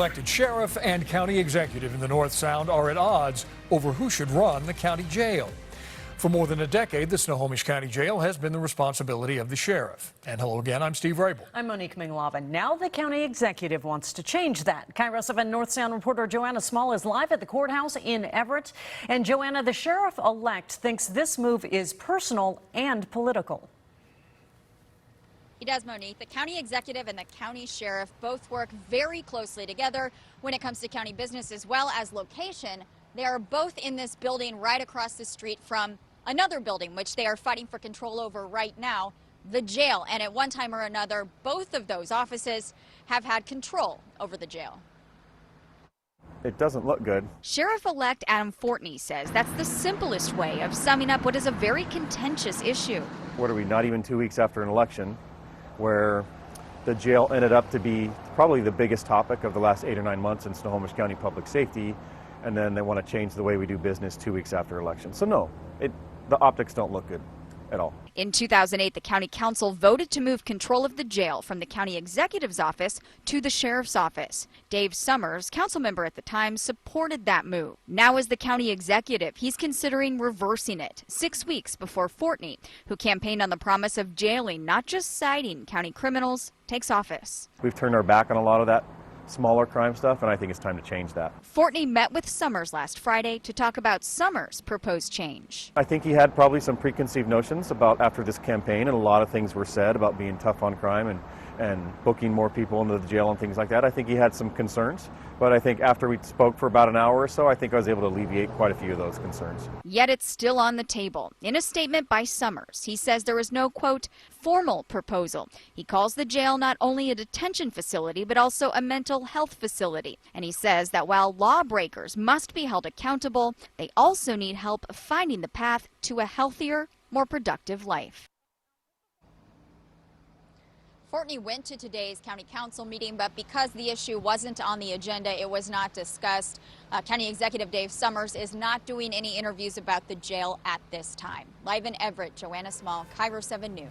elected sheriff and county executive in the North Sound are at odds over who should run the county jail. For more than a decade, the Snohomish County Jail has been the responsibility of the sheriff. And hello again, I'm Steve Rabel. I'm Monique Minglava. Now the county executive wants to change that. KIRO 7 North Sound reporter Joanna Small is live at the courthouse in Everett. And Joanna, the sheriff-elect thinks this move is personal and political. He does, Monique. The county executive and the county sheriff both work very closely together when it comes to county business as well as location. They are both in this building right across the street from another building, which they are fighting for control over right now, the jail. And at one time or another, both of those offices have had control over the jail. It doesn't look good. Sheriff-elect Adam Fortney says that's the simplest way of summing up what is a very contentious issue. What are we, not even 2 weeks after an election, where the jail ended up to be probably the biggest topic of the last 8 or 9 months in Snohomish County public safety, and then they want to change the way we do business 2 weeks after election. So no, the optics don't look good at all. In 2008, the county council voted to move control of the jail from the county executive's office to the sheriff's office. Dave Summers, council member at the time, supported that move. Now as the county executive, he's considering reversing it 6 weeks before Fortney, who campaigned on the promise of jailing, not just citing county criminals, takes office. We've turned our back on a lot of that smaller crime stuff, and I think it's time to change that. Fortney met with Summers last Friday to talk about Summers' proposed change. I think he had probably some preconceived notions about after this campaign, and a lot of things were said about being tough on crime and booking more people into the jail and things like that. I think he had some concerns, but I think after we spoke for about an hour or so, I think I was able to alleviate quite a few of those concerns. Yet it's still on the table. In a statement by Summers, he says there is no, quote, formal proposal. He calls the jail not only a detention facility, but also a mental health facility. And he says that while lawbreakers must be held accountable, they also need help finding the path to a healthier, more productive life. Fortney went to today's county council meeting, but because the issue wasn't on the agenda, it was not discussed. County Executive Dave Summers is not doing any interviews about the jail at this time. Live in Everett, Joanna Small, KIRO 7 News.